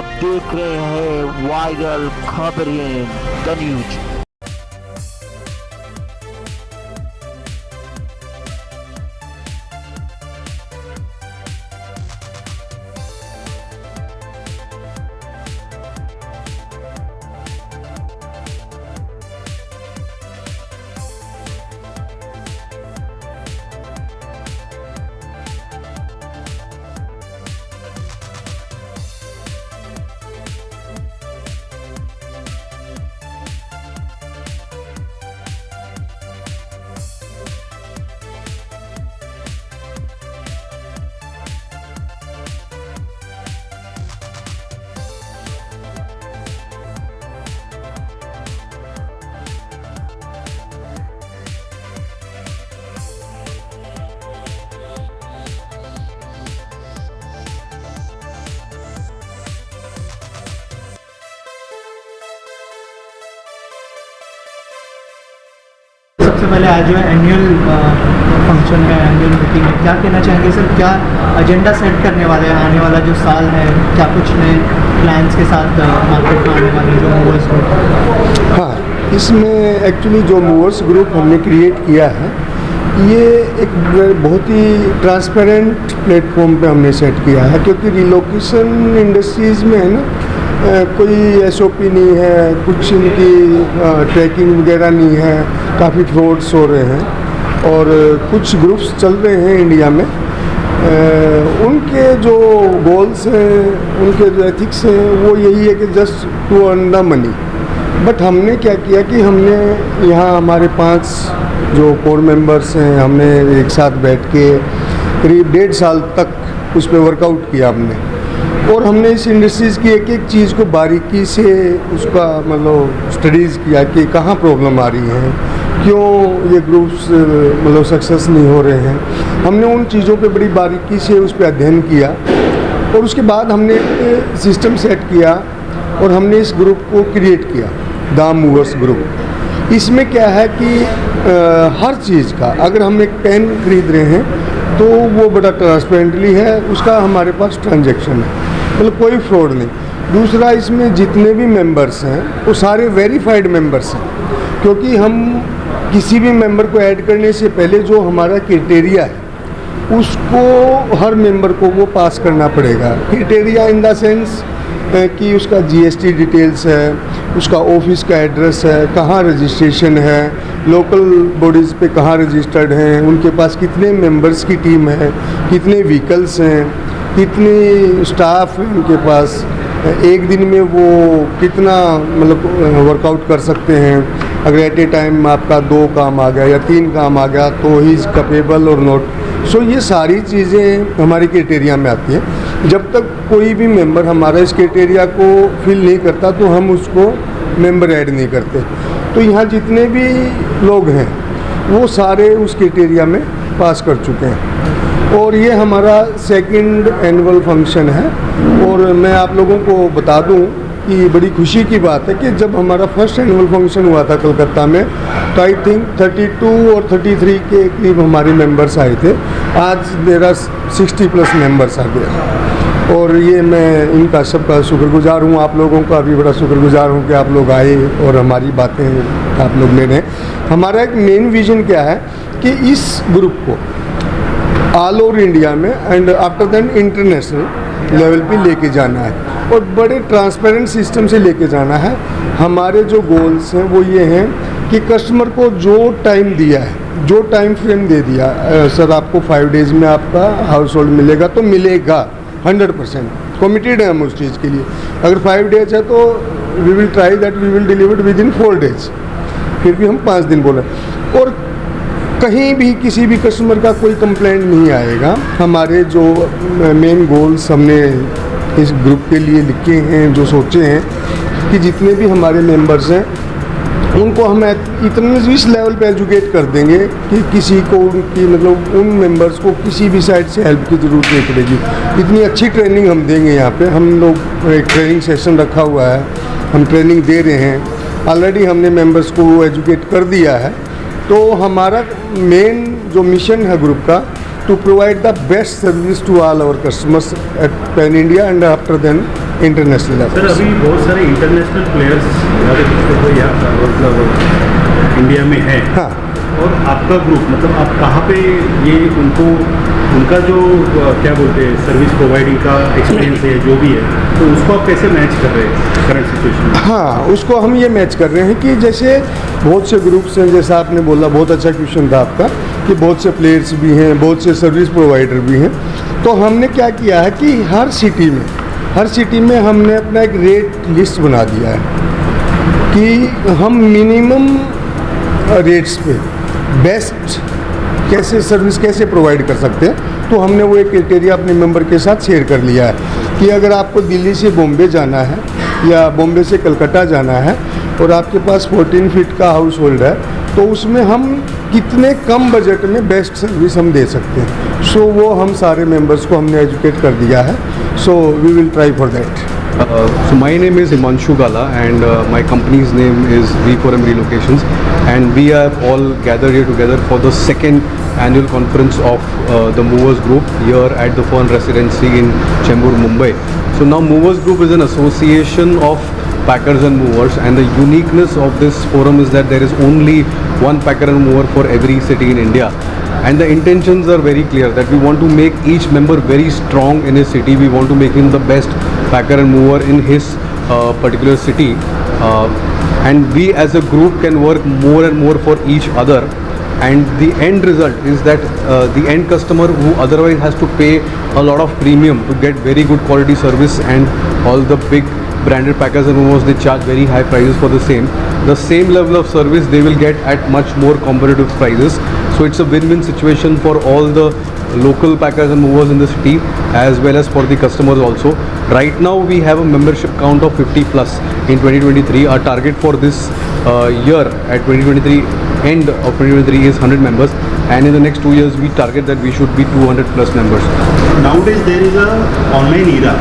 आप देख रहे हैं वायरल खबरें द न्यूज। सबसे पहले आज जो है एनुअल फंक्शन है, एनुअल मीटिंग है, क्या कहना चाहेंगे सर? क्या एजेंडा सेट करने वाले हैं? आने वाला जो साल है, क्या कुछ नए प्लान्स के साथ मार्केट में आने वाले जो मूवर्स ग्रुप? हाँ, इसमें एक्चुअली जो मूवर्स ग्रुप हमने क्रिएट किया है, ये एक बहुत ही ट्रांसपेरेंट प्लेटफॉर्म पे हमने सेट किया है, क्योंकि रिलोकेशन इंडस्ट्रीज़ में है ना, कोई एसओपी नहीं है, कुछ इनकी ट्रैकिंग वगैरह नहीं है, काफ़ी फ्रॉड्स हो रहे हैं और कुछ ग्रुप्स चल रहे हैं इंडिया में। उनके जो गोल्स हैं, उनके जो एथिक्स हैं, वो यही है कि just to earn the money. But हमने क्या किया कि हमने यहाँ हमारे 5 जो कोर मेंबर्स हैं, हमने एक साथ बैठ के करीब 1.5 साल तक उस पर वर्कआउट किया हमने, और हमने इस इंडस्ट्रीज़ की एक एक चीज़ को बारीकी से उसका मतलब स्टडीज़ किया कि कहाँ प्रॉब्लम आ रही है, क्यों ये ग्रुप्स मतलब सक्सेस नहीं हो रहे हैं। हमने उन चीज़ों पे बड़ी बारीकी से उस पर अध्ययन किया और उसके बाद हमने एक सिस्टम सेट किया और हमने इस ग्रुप को क्रिएट किया, द मूवर्स ग्रुप। इसमें क्या है कि हर चीज़ का, अगर हम एक पेन खरीद रहे हैं तो वो बड़ा ट्रांसपेरेंटली है, उसका हमारे पास ट्रांजैक्शन है, मतलब कोई फ्रॉड नहीं। दूसरा, इसमें जितने भी मेंबर्स हैं वो सारे वेरीफाइड मेंबर्स हैं, क्योंकि हम किसी भी मेंबर को ऐड करने से पहले जो हमारा क्राइटेरिया है उसको हर मेंबर को वो पास करना पड़ेगा। क्राइटेरिया इन द सेंस कि उसका जीएसटी डिटेल्स है, उसका ऑफिस का एड्रेस है, कहाँ रजिस्ट्रेशन है, लोकल बॉडीज़ पे कहाँ रजिस्टर्ड हैं, उनके पास कितने मेंबर्स की टीम है, कितने व्हीकल्स हैं, कितनी स्टाफ है उनके पास, एक दिन में वो कितना मतलब वर्कआउट कर सकते हैं। अगर एट ए टाइम आपका 2 काम आ गया या 3 काम आ गया तो ही इज़ कैपेबल और नॉट। सो ये सारी चीज़ें हमारी क्राइटेरिया में आती हैं। जब तक कोई भी मेंबर हमारा इस क्राइटेरिया को फिल नहीं करता तो हम उसको मेंबर ऐड नहीं करते। तो यहाँ जितने भी लोग हैं वो सारे उस क्राइटेरिया में पास कर चुके हैं और ये हमारा 2nd एनुअल फंक्शन है। और मैं आप लोगों को बता दूं कि बड़ी खुशी की बात है कि जब हमारा 1st एनुअल फंक्शन हुआ था कलकत्ता में, तो आई थिंक 32 और 33 के करीब हमारे मेंबर्स आए थे। आज मेरा 60+ मेंबर्स आ गए और ये मैं इनका सबका शुक्रगुजार हूँ। आप लोगों का भी बड़ा शुक्रगुजार हूँ कि आप लोग आए और हमारी बातें आप लोग ले रहे हैं। हमारा एक मेन विज़न क्या है कि इस ग्रुप को ऑल ओवर इंडिया में and after that international level पे लेके जाना है और बड़े ट्रांसपेरेंट सिस्टम से लेके जाना है। हमारे जो गोल्स हैं वो ये हैं कि कस्टमर को जो टाइम दिया है, जो टाइम फ्रेम दे दिया, सर आपको 5 डेज़ में आपका हाउस होल्ड मिलेगा तो मिलेगा, 100% कमिटेड है हम उस चीज़ के लिए। अगर 5 डेज है तो we will try that we will deliver within 4 days, फिर भी हम 5 दिन बोले। और कहीं भी किसी भी कस्टमर का कोई कंप्लेंट नहीं आएगा। हमारे जो मेन गोल्स हमने इस ग्रुप के लिए लिखे हैं, जो सोचे हैं कि जितने भी हमारे मेंबर्स हैं उनको हम इतने इस लेवल पे एजुकेट कर देंगे कि किसी को उनकी मतलब उन मेंबर्स को किसी भी साइड से हेल्प की ज़रूरत नहीं पड़ेगी। इतनी अच्छी ट्रेनिंग हम देंगे। यहाँ पे हम लोग एक ट्रेनिंग सेशन रखा हुआ है, हम ट्रेनिंग दे रहे हैं। ऑलरेडी हमने मेंबर्स को एजुकेट कर दिया है। तो हमारा मेन जो मिशन है ग्रुप का to provide the best service to all our customers at pan India and after then international sir levels. अभी बहुत सारे इंटरनेशनल प्लेयर्स मतलब इंडिया में है हाँ, और आपका ग्रुप मतलब आप कहाँ पे ये उनको उनका जो क्या बोलते हैं सर्विस प्रोवाइडिंग का एक्सपीरियंस है जो भी है तो उसको आप कैसे मैच कर रहे हैं करंट सिचुएशन में? हाँ, उसको हम ये मैच कर रहे हैं कि जैसे बहुत से ग्रुप्स हैं, जैसा आपने बोला, बहुत अच्छा क्वेश्चन था आपका, कि बहुत से प्लेयर्स भी हैं, बहुत से सर्विस प्रोवाइडर भी हैं। तो हमने क्या किया है कि हर सिटी में हमने अपना एक रेट लिस्ट बना दिया है कि हम मिनिमम रेट्स पे बेस्ट कैसे सर्विस कैसे प्रोवाइड कर सकते हैं। तो हमने वो एक क्राइटेरिया अपने मेंबर के साथ शेयर कर लिया है कि अगर आपको दिल्ली से बॉम्बे जाना है या बॉम्बे से कलकत्ता जाना है और आपके पास 14 फीट का हाउस होल्ड है तो उसमें हम कितने कम बजट में बेस्ट सर्विस हम दे सकते हैं। सो वो हम सारे मेंबर्स को हमने एजुकेट कर दिया है। So we will try for that. So my name is Himanshu Gala and my company's name is V4M Relocations, and we are all gathered here together for the second annual conference of the Movers Group here at the Fern Residency in Chembur, Mumbai. So now Movers Group is an association of packers and movers, and the uniqueness of this forum is that there is only one packer and mover for every city in India. And the intentions are very clear that we want to make each member very strong in his city. We want to make him the best packer and mover in his particular city. And we as a group can work more and more for each other. And the end result is that the end customer who otherwise has to pay a lot of premium to get very good quality service, and all the big branded packers and movers, they charge very high prices for the same level of service they will get at much more competitive prices. So it's a win-win situation for all the local packers and movers in the city as well as for the customers also. Right now we have a membership count of 50 plus in 2023. Our target for this year at 2023 end of 2023 is 100 members, and in the next 2 years we target that we should be 200 plus members. Nowadays there is a online era.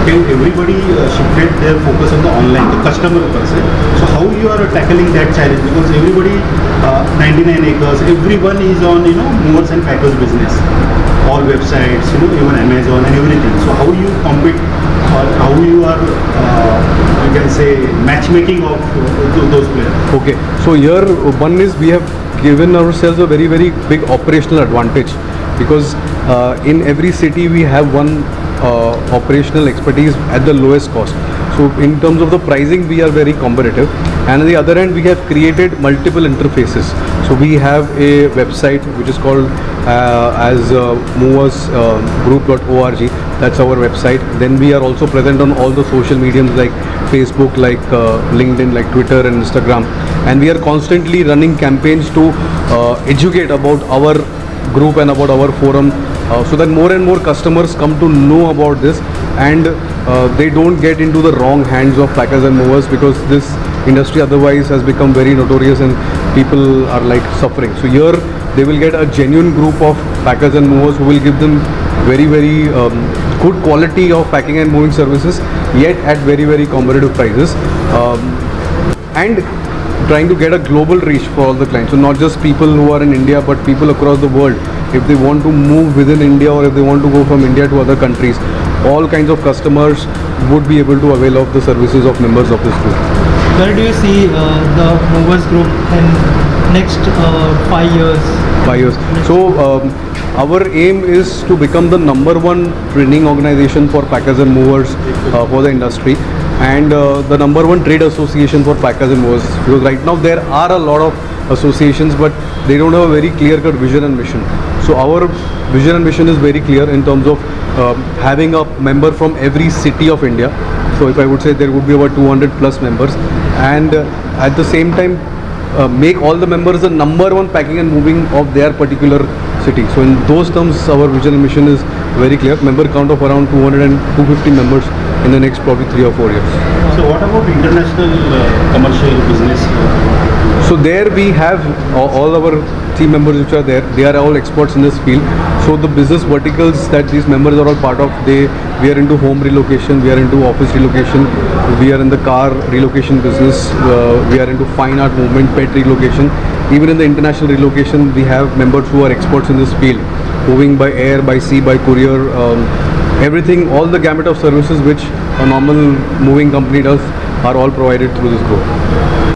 Okay, everybody shifted their focus on the online, the customer person. So how you are tackling that challenge? Because everybody, 99 acres, everyone is on movers and packers business, all websites, even Amazon and everything. So how you compete, or how you are, you can say, matchmaking of those players? Okay, so here one is we have given ourselves a very big operational advantage, because in every city we have one operational expertise at the lowest cost. So in terms of the pricing we are very competitive, and on the other hand we have created multiple interfaces. So we have a website which is called as moversgroup.org. That's our website. Then we are also present on all the social mediums like Facebook, like LinkedIn, like Twitter and Instagram, and we are constantly running campaigns to educate about our group and about our forum, so that more and more customers come to know about this, and they don't get into the wrong hands of packers and movers, because this industry otherwise has become very notorious and people are like suffering. So here they will get a genuine group of packers and movers who will give them very good quality of packing and moving services, yet at very competitive prices, and trying to get a global reach for all the clients. So not just people who are in India, but people across the world. If they want to move within India, or if they want to go from India to other countries, all kinds of customers would be able to avail of the services of members of this group. Where do you see the Movers Group in next 5 years? 5 years. So our aim is to become the #1 training organization for packers and movers for the industry, and the #1 trade association for packers and movers, because right now there are a lot of associations but they don't have a very clear cut vision and mission. So our vision and mission is very clear in terms of having a member from every city of India. So if I would say there would be about 200 plus members, and at the same time make all the members the #1 packing and moving of their particular city. So in those terms our vision and mission is very clear. Member count of around 200 and 250 members in the next probably 3 or 4 years. So what about international commercial business? So there we have all our team members which are there. They are all experts in this field. So the business verticals that these members are all part of, we are into home relocation, we are into office relocation, we are in the car relocation business, we are into fine art movement, pet relocation. Even in the international relocation, we have members who are experts in this field. moving by air, by sea, by courier, everything, all the gamut of services which a normal moving company does are all provided through this group.